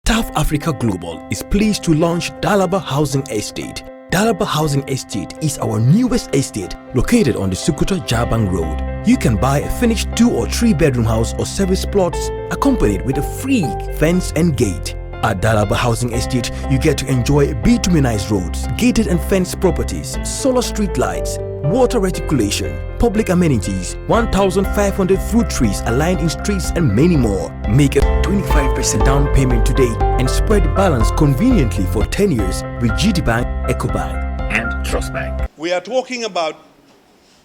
South Africa Global is pleased to launch Dalaba Housing Estate. Dalaba Housing Estate is our newest estate located on the Sukuta Jabang Road. You can buy a finished 2 or 3 bedroom house or service plots accompanied with a free fence and gate. At Dalaba Housing Estate, you get to enjoy bituminized roads, gated and fenced properties, solar street lights, water reticulation, public amenities, 1,500 fruit trees aligned in streets and many more. Make a 25% down payment today and spread the balance conveniently for 10 years with GT Bank, EcoBank and Trust Bank. We are talking about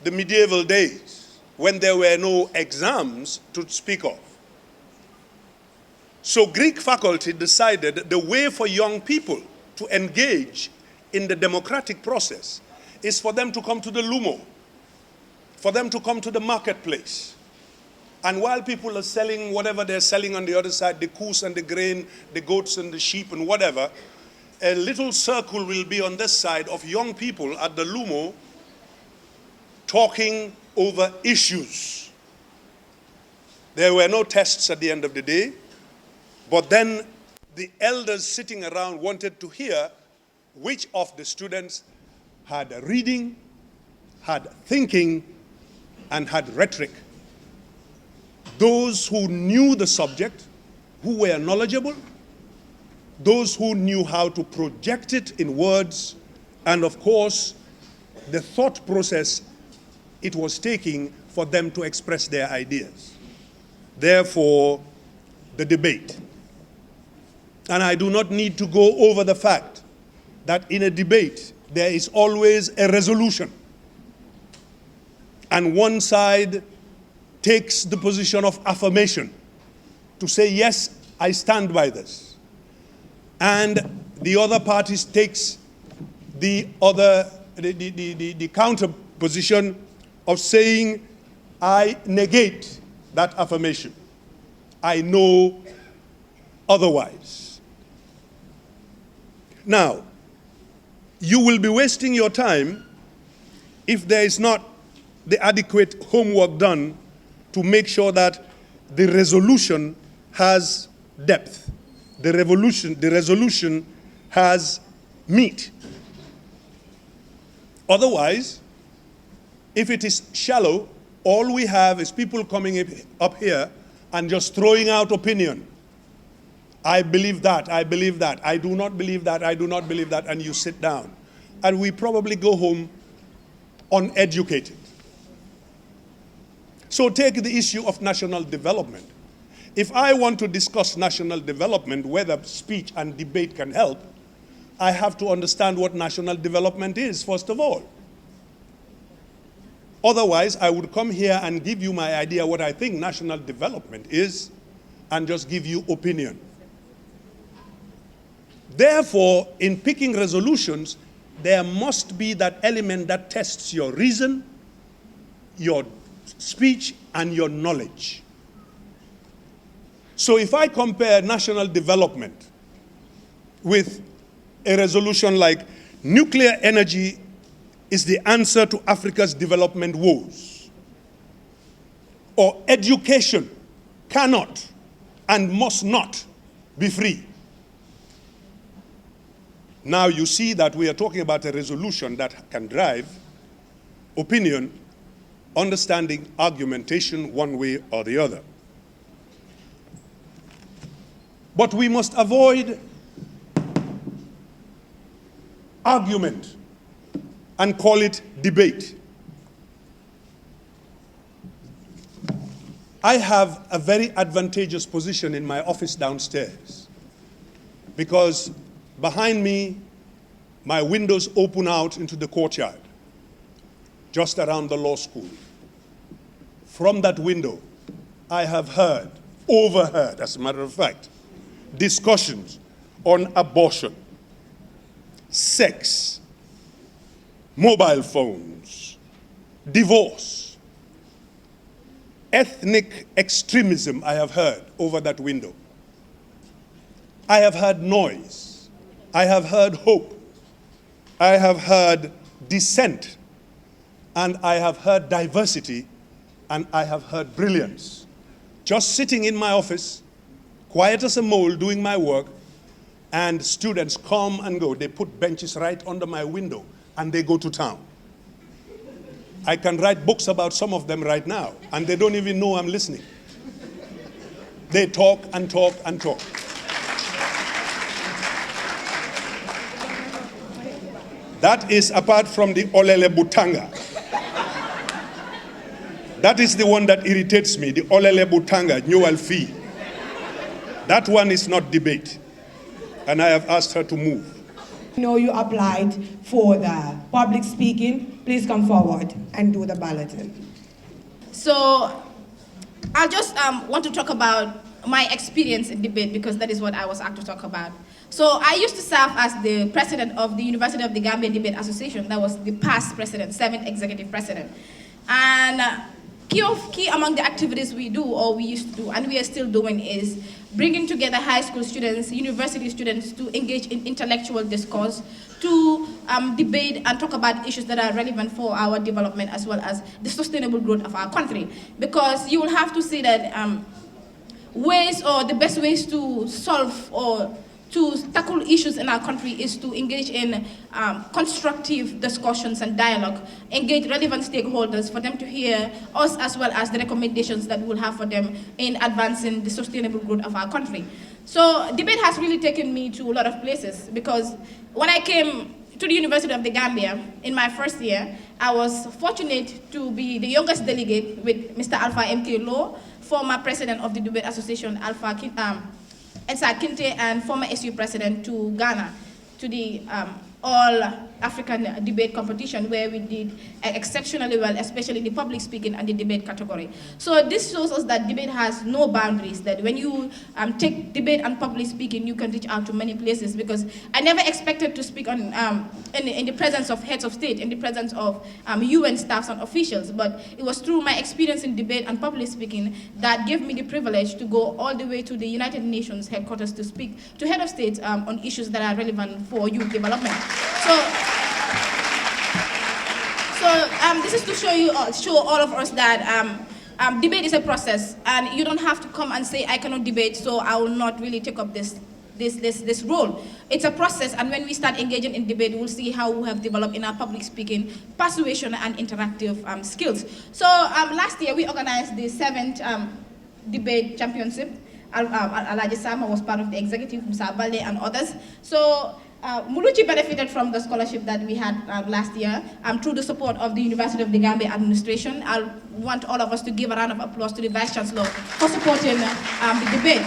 the medieval days when there were no exams to speak of. So Greek faculty decided the way for young people to engage in the democratic process is for them to come to the Lumo, for them to come to the marketplace. And while people are selling whatever they're selling on the other side, the coos and the grain, the goats and the sheep and whatever, a little circle will be on this side of young people at the Lumo talking over issues. There were no tests at the end of the day, but then the elders sitting around wanted to hear which of the students had reading, had thinking, and had rhetoric. Those who knew the subject, who were knowledgeable, those who knew how to project it in words, and of course, the thought process it was taking for them to express their ideas. Therefore, the debate. And I do not need to go over the fact that in a debate, there is always a resolution. And one side takes the position of affirmation to say, yes, I stand by this. And the other party takes the counter position of saying, I negate that affirmation. I know otherwise. Now, you will be wasting your time if there is not the adequate homework done to make sure that the resolution has depth. The resolution has meat. Otherwise, if it is shallow, all we have is people coming up here and just throwing out opinion. I believe that, I believe that, I do not believe that, I do not believe that, and you sit down. And we probably go home uneducated. So take the issue of national development. If I want to discuss national development, whether speech and debate can help, I have to understand what national development is, first of all. Otherwise, I would come here and give you my idea what I think national development is and just give you opinion. Therefore, in picking resolutions, there must be that element that tests your reason, your speech, and your knowledge. So if I compare national development with a resolution like nuclear energy is the answer to Africa's development woes, or education cannot and must not be free. Now you see that we are talking about a resolution that can drive opinion, understanding, argumentation one way or the other. But we must avoid argument and call it debate. I have a very advantageous position in my office downstairs because behind me, my windows open out into the courtyard, just around the law school. From that window, I have heard, overheard, as a matter of fact, discussions on abortion, sex, mobile phones, divorce, ethnic extremism I have heard over that window. I have heard noise. I have heard hope. I have heard dissent. And I have heard diversity. And I have heard brilliance. Just sitting in my office, quiet as a mole, doing my work, and students come and go. They put benches right under my window, and they go to town. I can write books about some of them right now, and they don't even know I'm listening. They talk and talk and talk. That is apart from the Olele Butanga. That is the one that irritates me, the Olele Butanga, Nyual Fee. That one is not debate, and I have asked her to move. I know you applied for the public speaking. Please come forward and do the balloting. So I just want to talk about my experience in debate, because that is what I was asked to talk about. So I used to serve as the president of the University of the Gambia Debate Association. That was the past president, 7th executive president. And key among the activities we do, or we used to do, and we are still doing, is bringing together high school students, university students to engage in intellectual discourse, to debate and talk about issues that are relevant for our development as well as the sustainable growth of our country. Because you will have to see that ways, or the best ways to solve or to tackle issues in our country is to engage in constructive discussions and dialogue, engage relevant stakeholders for them to hear us as well as the recommendations that we'll have for them in advancing the sustainable growth of our country. So debate has really taken me to a lot of places, because when I came to the University of the Gambia in my first year, I was fortunate to be the youngest delegate with Mr. Alpha M.K. Law, former president of the Debate Association, Ensa Kinte, and former SU president, to Ghana, to the All-African Debate Competition, where we did exceptionally well, especially in the public speaking and the debate category. So this shows us that debate has no boundaries, that when you take debate and public speaking, you can reach out to many places, because I never expected to speak on, in the presence of heads of state, in the presence of UN staffs and officials, but it was through my experience in debate and public speaking that gave me the privilege to go all the way to the United Nations headquarters to speak to head of states on issues that are relevant for youth development. So this is to show all of us that debate is a process, and you don't have to come and say, I cannot debate, so I will not really take up this role. It's a process, and when we start engaging in debate, we'll see how we have developed in our public speaking, persuasion, and interactive skills. So last year, we organized the 7th debate championship. Alaji Sama was part of the executive, Musa Balde and others. So Muluchi benefited from the scholarship that we had last year through the support of the University of the Gambia administration. I want all of us to give a round of applause to the Vice Chancellor for supporting the debate.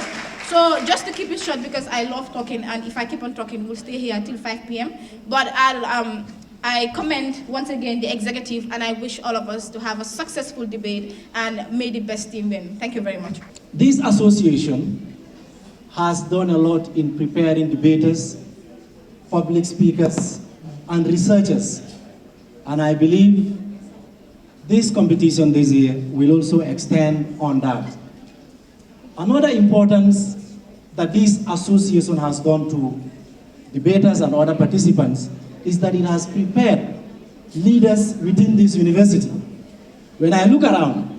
So just to keep it short, because I love talking, and if I keep on talking, we'll stay here till 5 p.m. But I commend once again the executive, and I wish all of us to have a successful debate, and may the best team win. Thank you very much. This association has done a lot in preparing debaters, public speakers, and researchers. And I believe this competition this year will also extend on that. Another importance that this association has done to debaters and other participants is that it has prepared leaders within this university. When I look around,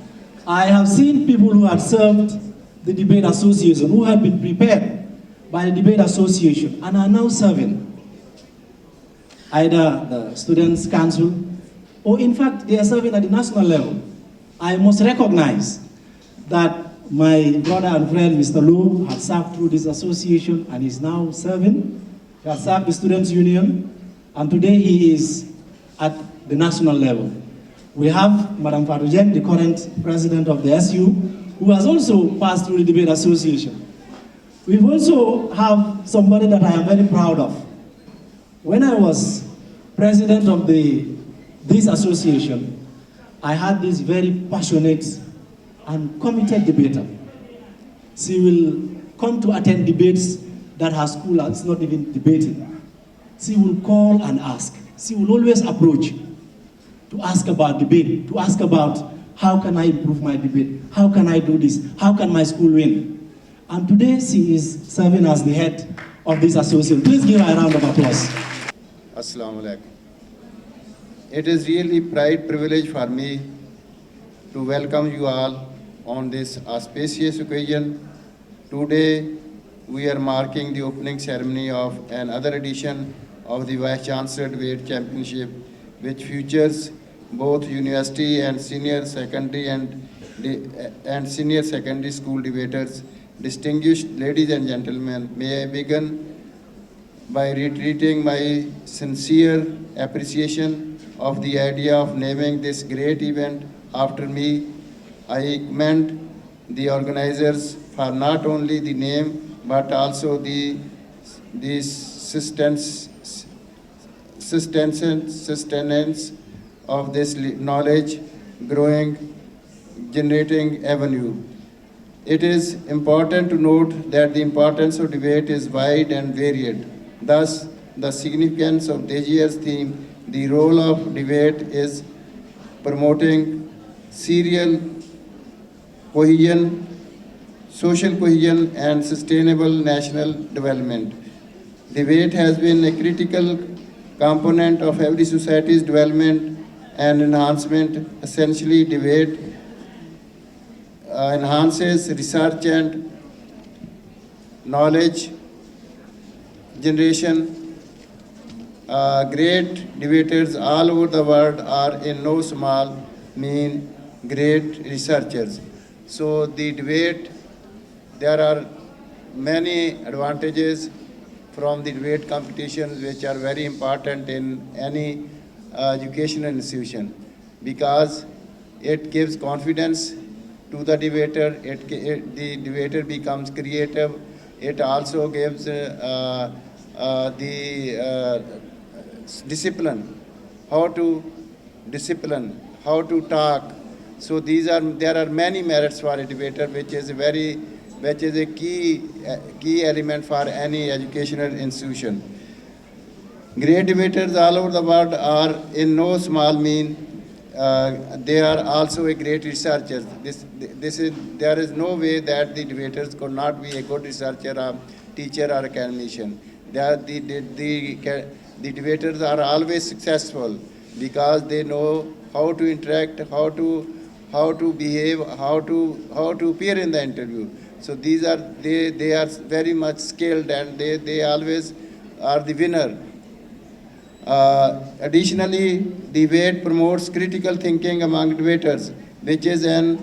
I have seen people who have served the debate association, who have been prepared by the debate association and are now serving either the Students' Council, or in fact, they are serving at the national level. I must recognize that my brother and friend, Mr. Lowe, has served through this association and is now serving. He has served the Students' Union, and today he is at the national level. We have Madam Farujen, the current president of the SU, who has also passed through the debate association. We also have somebody that I am very proud of. When I was president of this association, I had this very passionate and committed debater. She will come to attend debates that her school is not even debating. She will call and ask. She will always approach to ask about debate, to ask about how can I improve my debate, how can I do this, how can my school win. And today she is serving as the head of this association. Please give her a round of applause. Assalamu alaikum. It is really pride privilege for me to welcome you all on this auspicious occasion. Today we are marking the opening ceremony of another edition of the Vice Chancellor Debate Championship, which features both university and senior secondary and senior secondary school debaters. Distinguished ladies and gentlemen, may I begin by reiterating my sincere appreciation of the idea of naming this great event after me. I commend the organizers for not only the name but also the sustenance of this knowledge growing, generating avenue. It is important to note that the importance of debate is wide and varied. Thus, the significance of this year's theme, the role of debate, is promoting serial cohesion, social cohesion, and sustainable national development. Debate has been a critical component of every society's development and enhancement. Essentially, debate enhances research and knowledge generation. Great debaters all over the world are in no small mean great researchers. So the debate, there are many advantages from the debate competitions which are very important in any educational institution, because it gives confidence to the debater, the debater becomes creative, it also gives the discipline, how to talk. So there are many merits for a debater, which is a key element for any educational institution. Great debaters all over the world are in no small mean. They are also a great researchers. There is no way that the debaters could not be a good researcher, or teacher, or academician. The debaters are always successful because they know how to interact, how to behave, how to appear in the interview. So they are very much skilled, and they always are the winner. Additionally, debate promotes critical thinking among debaters, which is an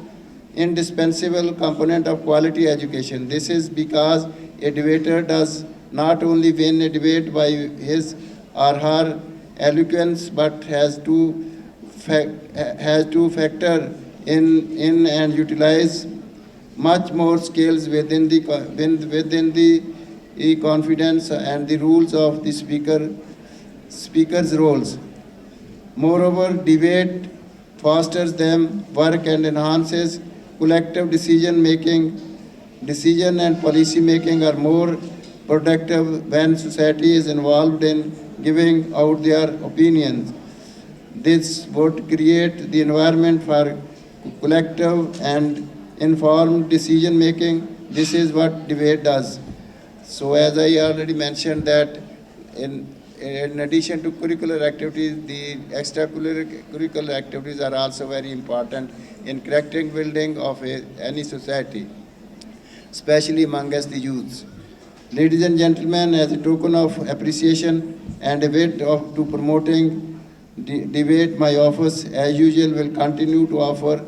indispensable component of quality education. This is because a debater does not only win a debate by his or her eloquence, but has to factor in and utilize much more skills within the confidence and the rules of the speaker's roles. Moreover, debate fosters them work and enhances collective decision making. Decision and policy making are more productive when society is involved in giving out their opinions. This would create the environment for collective and informed decision making. This is what debate does. So as I already mentioned that in addition to curricular activities, the extracurricular activities are also very important in character building of any society, especially amongst the youths. Ladies and gentlemen, as a token of appreciation and a way to promoting debate, my office, as usual, will continue to offer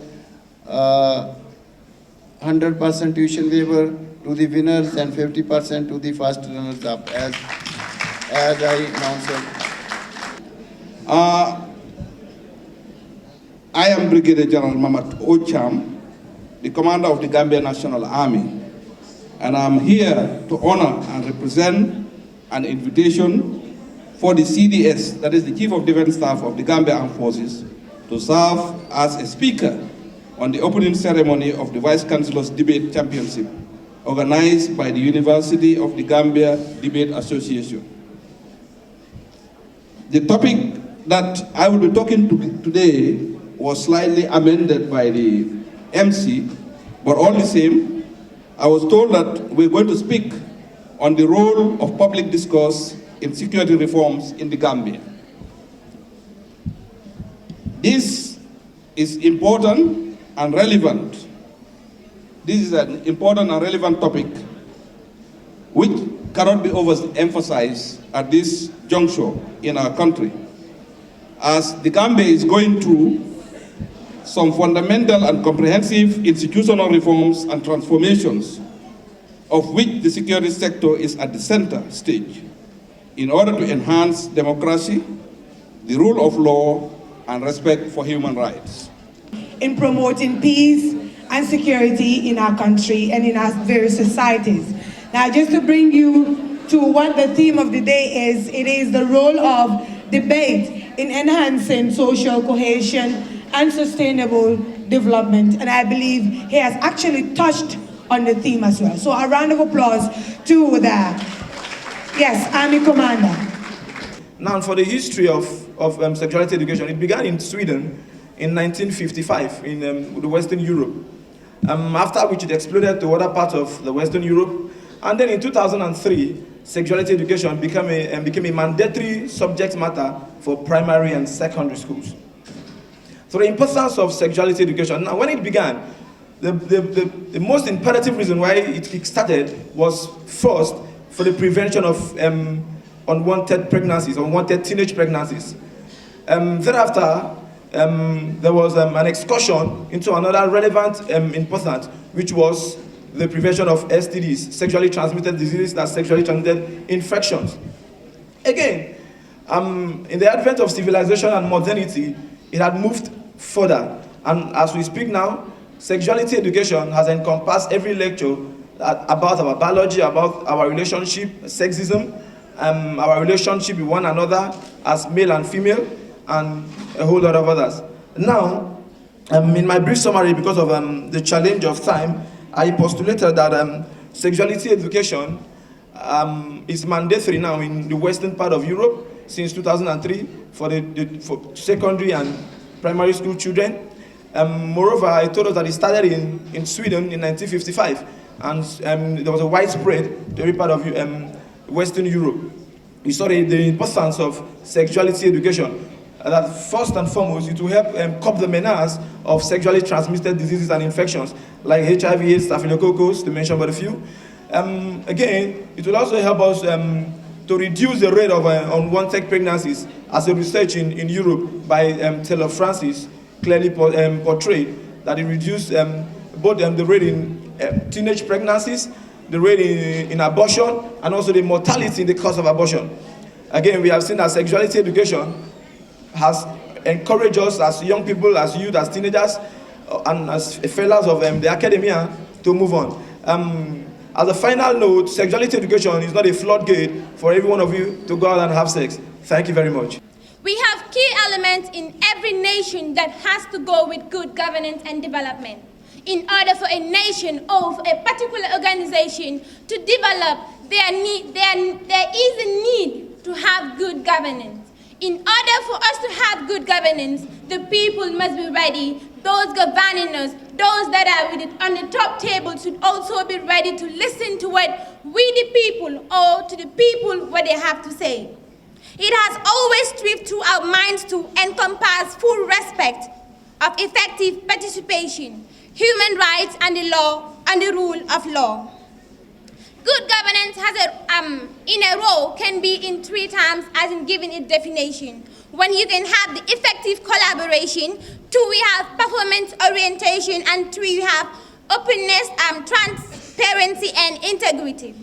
100% tuition waiver to the winners and 50% to the first runners-up, as I announced. I am Brigadier General Mamat Ocham, the commander of the Gambia National Army, and I'm here to honor and represent an invitation for the CDS, that is the Chief of Defense Staff of the Gambia Armed Forces, to serve as a speaker on the opening ceremony of the Vice Chancellor's Debate Championship, organized by the University of the Gambia Debate Association. The topic that I will be talking to today was slightly amended by the MC, but all the same, I was told that we're going to speak on the role of public discourse in security reforms in the Gambia. This is important and relevant. This is an important and relevant topic which cannot be overemphasized at this juncture in our country, as the Gambia is going through some fundamental and comprehensive institutional reforms and transformations, of which the security sector is at the center stage, in order to enhance democracy, the rule of law, and respect for human rights. In promoting peace and security in our country and in our various societies. Now, just to bring you to what the theme of the day is, it is the role of debate in enhancing social cohesion and sustainable development. And I believe he has actually touched on the theme as well. So a round of applause to the, yes, Army Commander. Now, for the history of sexuality education, it began in Sweden in 1955 in the Western Europe, after which it exploded to other parts of the Western Europe. And then in 2003, sexuality education became a mandatory subject matter for primary and secondary schools. So the importance of sexuality education, now when it began, the most imperative reason why it started was first for the prevention of unwanted pregnancies, unwanted teenage pregnancies. Thereafter, there was an excursion into another relevant important, which was the prevention of STDs, sexually transmitted diseases, that sexually transmitted infections. Again, in the advent of civilization and modernity, it had moved further. And as we speak now, sexuality education has encompassed every lecture about our biology, about our relationship, sexism, our relationship with one another as male and female, and a whole lot of others. Now, in my brief summary, because of the challenge of time, I postulated that sexuality education is mandatory now in the western part of Europe since 2003 for secondary and primary school children. Moreover, I told us that it started in Sweden in 1955, and there was a widespread to every part of Western Europe. We saw the importance of sexuality education. That first and foremost, it will help curb the menace of sexually transmitted diseases and infections like HIV, AIDS, staphylococcus, to mention but a few. Again, it will also help us to reduce the rate of unwanted pregnancies, as the research in Europe by Taylor Francis clearly portrayed that it reduced both the rate in teenage pregnancies, the rate in abortion, and also the mortality in the cause of abortion. Again, we have seen that sexuality education has encouraged us as young people, as youth, as teenagers, and as fellows of the academia to move on. As a final note, sexuality education is not a floodgate for every one of you to go out and have sex. Thank you very much. We have key elements in every nation that has to go with good governance and development. In order for a nation or a particular organization to develop, there is a need to have good governance. In order for us to have good governance, the people must be ready. Those governing us, those that are on the top table should also be ready to listen to what we the people, or to the people, what they have to say. It has always stripped to our minds to encompass full respect of effective participation, human rights, and the law and the rule of law. Good governance has in a row can be in 3 terms as in giving its definition. 1, you can have the effective collaboration. 2, we have performance orientation, and 3, you have openness, transparency, and integrity.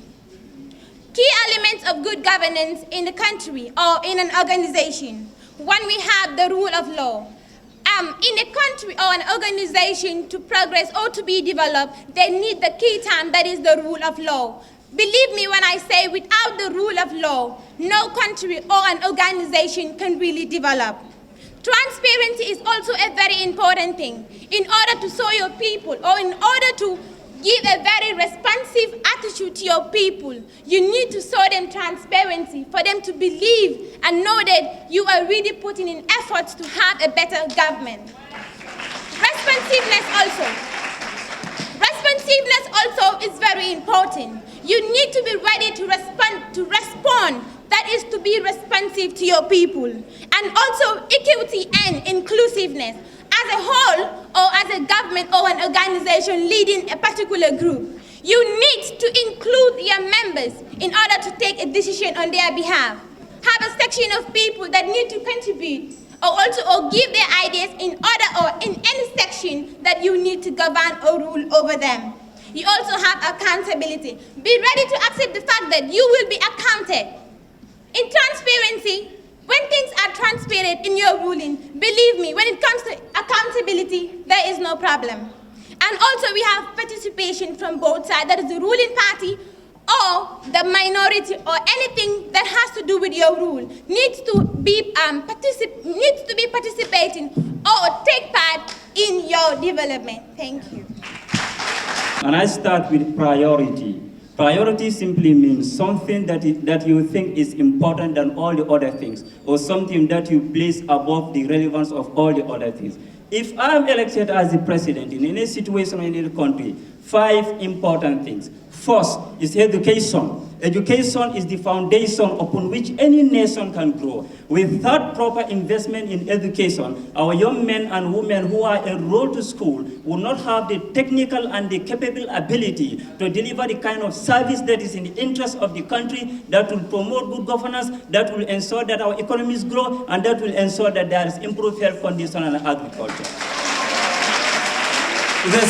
Key elements of good governance in the country or in an organization. 1, we have the rule of law. In a country or an organization to progress or to be developed, they need the key term, that is the rule of law. Believe me when I say without the rule of law, no country or an organization can really develop. Transparency is also a very important thing. In order to show your people, or in order to give a very responsive attitude to your people, you need to show them transparency for them to believe and know that you are really putting in efforts to have a better government. Responsiveness also is very important. You need to be ready to respond, that is to be responsive to your people. And also equity and inclusiveness. As a whole, or as a government or an organization leading a particular group, You need to include your members in order to take a decision on their behalf. Have a section of people that need to contribute or give their ideas in order or in any section that you need to govern or rule over them. You also have accountability. Be ready to accept the fact that you will be accounted. In transparency, when things are transparent in your ruling, believe me, when it comes to accountability, there is no problem. And also we have participation from both sides, that is the ruling party or the minority or anything that has to do with your rule needs to be participating or take part in your development. Thank you. And I start with priority. Priority simply means something that you think is important than all the other things, or something that you place above the relevance of all the other things. If I am elected as the president in any situation in any country, 5 important things. First is education. Education is the foundation upon which any nation can grow. Without proper investment in education, our young men and women who are enrolled to school will not have the technical and the capable ability to deliver the kind of service that is in the interest of the country, that will promote good governance, that will ensure that our economies grow, and that will ensure that there is improved health condition and agriculture. The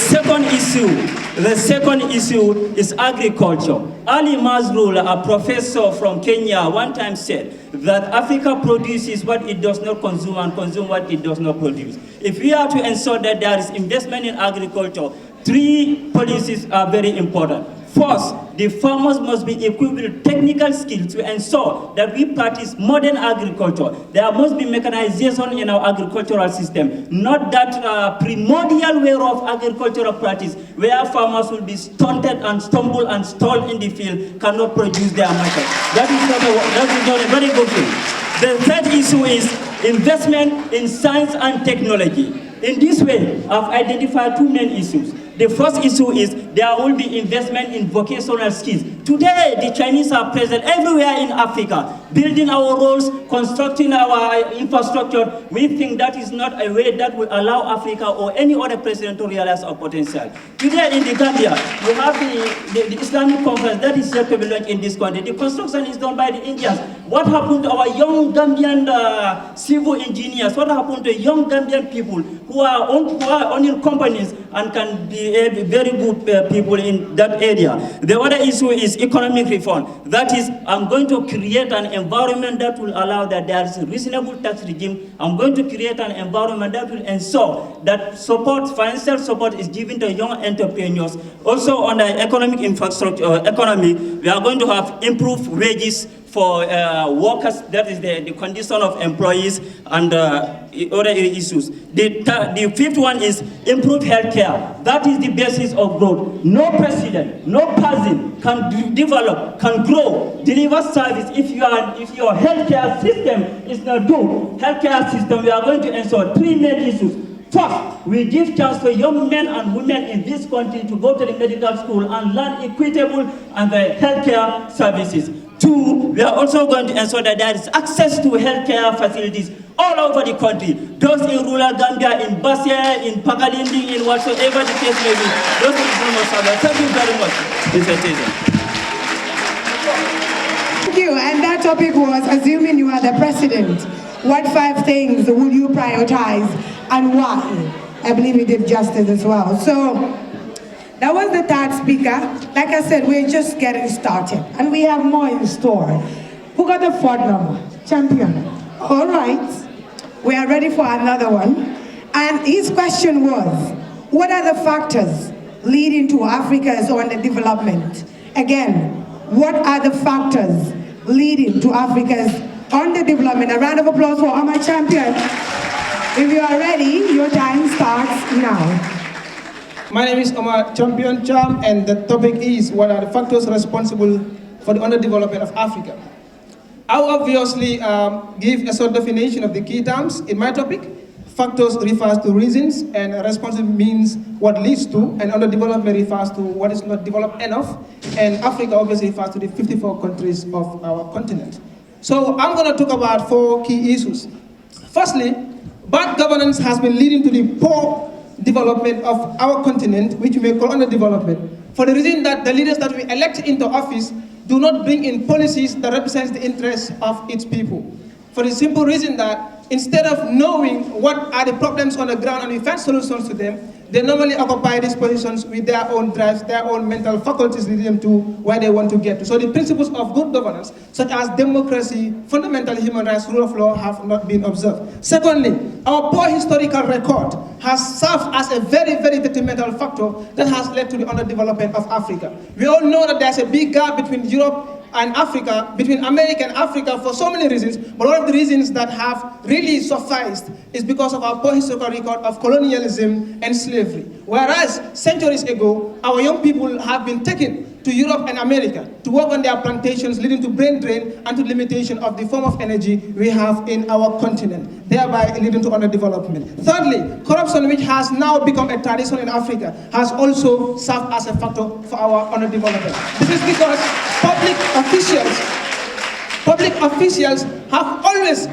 second issue is agriculture. Ali Mazrul, a professor from Kenya, one time said that Africa produces what it does not consume and consume what it does not produce. If we are to ensure that there is investment in agriculture, 3 policies are very important. First, the farmers must be equipped with technical skills to ensure that we practice modern agriculture. There must be mechanization in our agricultural system, not that primordial way of agricultural practice where farmers will be stunted and stumble and stall in the field, cannot produce their market. That is not a very good thing. The third issue is investment in science and technology. In this way, I've identified 2 main issues. The first issue is there will be investment in vocational skills. Today, the Chinese are present everywhere in Africa, building our roads, constructing our infrastructure. We think that is not a way that will allow Africa or any other president to realize our potential. Today in the Gambia, you have the Islamic conference that is yet to be launched in this country. The construction is done by the Indians. What happened to our young Gambian civil engineers? What happened to young Gambian people who are owning companies and can be very good people in that area? The other issue is economic reform. That is, I'm going to create an environment that will allow that there is a reasonable tax regime. I'm going to create an environment that will ensure that financial support is given to young entrepreneurs. Also on the economic infrastructure, we are going to have improved wages for workers, that is the condition of employees, and other issues. The fifth one is improved healthcare. That is the basis of growth. No president, no person can develop, can grow, deliver service if your healthcare system is not good. Healthcare system, we are going to ensure 3 main issues. First, we give chance for young men and women in this country to go to the medical school and learn equitable and the healthcare services. 2, we are also going to ensure that there is access to healthcare facilities all over the country. Those in rural Gambia, in Basia, in Pakalindi, in whatsoever the case may be. Those in rural Gambia. Thank you very much, Mr. Chairman. Thank you. And that topic was, assuming you are the president, what 5 things will you prioritize and why? I believe he did justice as well. So that was the 3rd speaker. Like I said, we're just getting started and we have more in store. Who got the 4th number? Champion. All right. We are ready for another one. And his question was, what are the factors leading to Africa's underdevelopment? Again, what are the factors leading to Africa's underdevelopment? A round of applause for my champion. If you are ready, your time starts now. My name is Omar Champion Cham, and the topic is, what are the factors responsible for the underdevelopment of Africa? I'll obviously give a short definition of the key terms in my topic. Factors refers to reasons, and responsible means what leads to, and underdevelopment refers to what is not developed enough, and Africa obviously refers to the 54 countries of our continent. So I'm going to talk about 4 key issues. Firstly, bad governance has been leading to the poor development of our continent, which we may call underdevelopment. for the reason that the leaders that we elect into office do not bring in policies that represent the interests of its people. For the simple reason that instead of knowing what are the problems on the ground and we find solutions to them, they normally occupy these positions with their own drives, their own mental faculties leading them to where they want to get to. So the principles of good governance, such as democracy, fundamental human rights, rule of law, have not been observed. Secondly, our poor historical record has served as a very, very detrimental factor that has led to the underdevelopment of Africa. We all know that there's a big gap between Europe and Africa, between America and Africa for so many reasons, but one of the reasons that have really sufficed is because of our poor historical record of colonialism and slavery. Whereas centuries ago, our young people have been taken to Europe and America to work on their plantations, leading to brain drain and to limitation of the form of energy we have in our continent, thereby leading to underdevelopment. Thirdly, corruption, which has now become a tradition in Africa, has also served as a factor for our underdevelopment. This is because public officials have always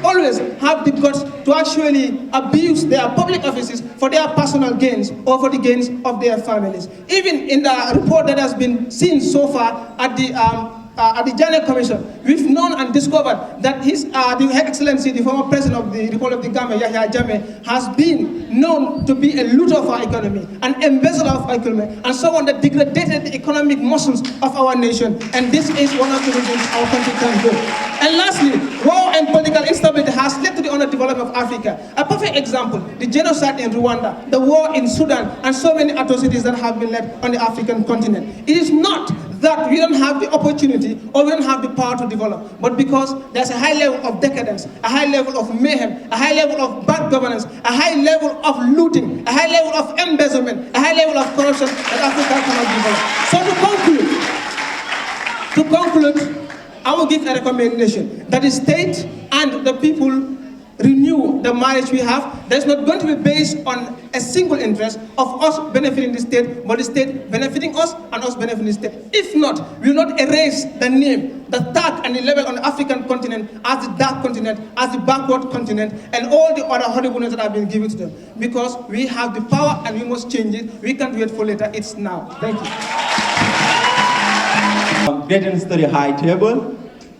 have the guts to actually abuse their public offices for their personal gains or for the gains of their families. Even in the report that has been seen so far at the Janet Commission, we've known and discovered that the Excellency, the former president of the Republic of the Gambia, Yahya Jammeh, has been known to be a looter of our economy, an embezzler of our economy, and someone that degraded the economic muscles of our nation. And this is one of the reasons our country can go. And lastly, war and political instability has led to the underdevelopment of Africa. A perfect example, the genocide in Rwanda, the war in Sudan, and so many atrocities that have been led on the African continent. It is not that we don't have the opportunity or we don't have the power to develop, but because there's a high level of decadence, a high level of mayhem, a high level of bad governance, a high level of looting, a high level of embezzlement, a high level of corruption that Africa cannot develop. So to conclude, I will give a recommendation that the state and the people renew the marriage we have. That's not going to be based on a single interest of us benefiting the state, but the state benefiting us and us benefiting the state. If not, we will not erase the name, the tag and the level on the African continent as the dark continent, as the backward continent, and all the other horribleness that have been given to them. Because we have the power and we must change it. We can't wait for later, it's now. Thank you. Greetings to the high table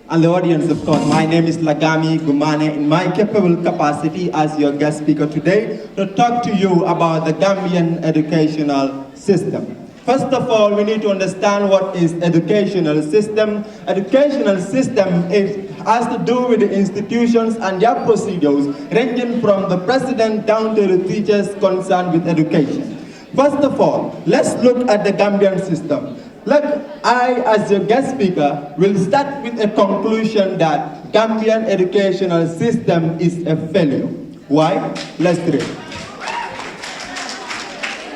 and the audience, of course. My name is Lagami Gumane in my capable capacity as your guest speaker today to talk to you about the Gambian educational system. First of all, we need to understand what is educational system. Educational system has to do with the institutions and their procedures, ranging from the president down to the teachers concerned with education. First of all, let's look at the Gambian system. Look, I, as your guest speaker, will start with a conclusion that Gambian educational system is a failure. Why? Let's read.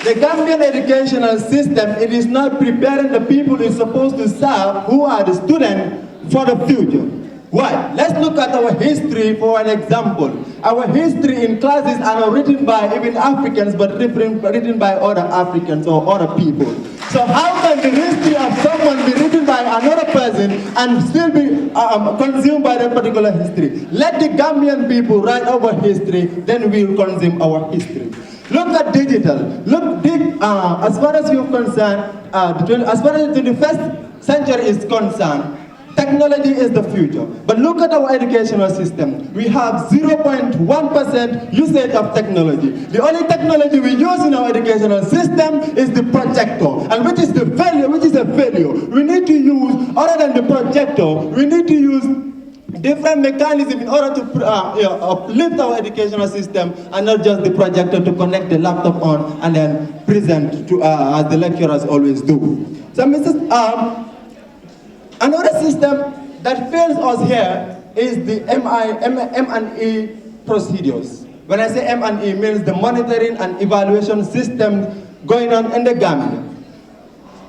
The Gambian educational system, it is not preparing the people it's supposed to serve, who are the students, for the future. Why? Let's look at our history for an example. Our history in classes are not written by even Africans, but written by other Africans or other people. So how can the history of someone be written by another person and still be consumed by that particular history? Let the Gambian people write our history, then we will consume our history. Look at digital. Look, as far as you're concerned, as far as the 21st century is concerned, technology is the future. But look at our educational system. We have 0.1% usage of technology. The only technology we use in our educational system is the projector, and which is a failure. We need to use, other than the projector, we need to use different mechanisms in order to uplift our educational system, and not just the projector to connect the laptop on and then present to, as the lecturers always do. So another system that fails us here is the M&E procedures. When I say M&E, means the monitoring and evaluation system going on in the Gambia.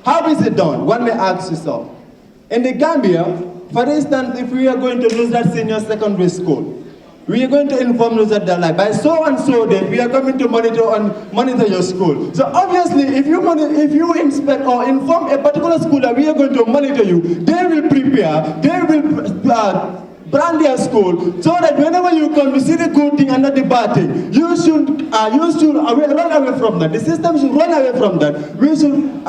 How is it done? One may ask yourself. In the Gambia, for instance, if we are going to lose that senior secondary school, we are going to inform you that by so and so day, we are going to monitor your school. So obviously, if you inspect or inform a particular school that we are going to monitor you, they will prepare, they will brand their school, so that whenever you come to see the good thing and not the bad thing, you should run away from that. The system should run away from that. We should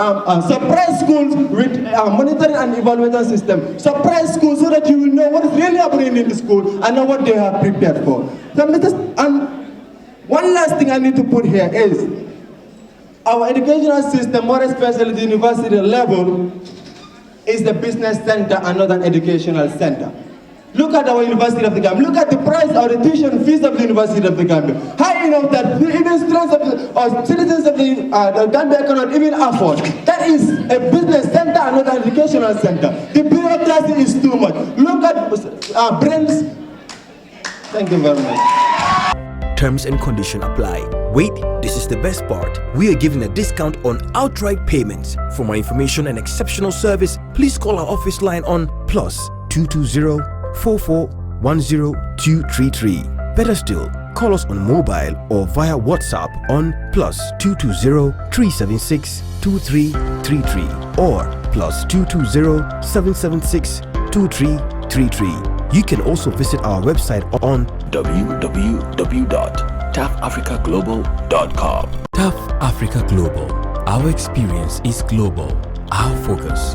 suppress schools with monitoring and evaluation system. Suppress schools so that you will know what is really happening in the school and know what they have prepared for. So, one last thing I need to put here is our educational system, more especially the university level, is the business center and not an educational center. Look at our University of the Gambia. Look at the price or the tuition fees of the University of the Gambia. High enough that even students or citizens of the Gambia cannot even afford. That is a business center and not an educational center. The bureaucracy is too much. Look at brains. Thank you very much. Terms and conditions apply. Wait, this is the best part. We are giving a discount on outright payments. For more information and exceptional service, please call our office line on +220 4410 Better still, call us on mobile or via WhatsApp on +220 376 2333 or +220 776 2333. You can also visit our website on www.tafafricaglobal.com. TAF Africa Global. Our experience is global. Our focus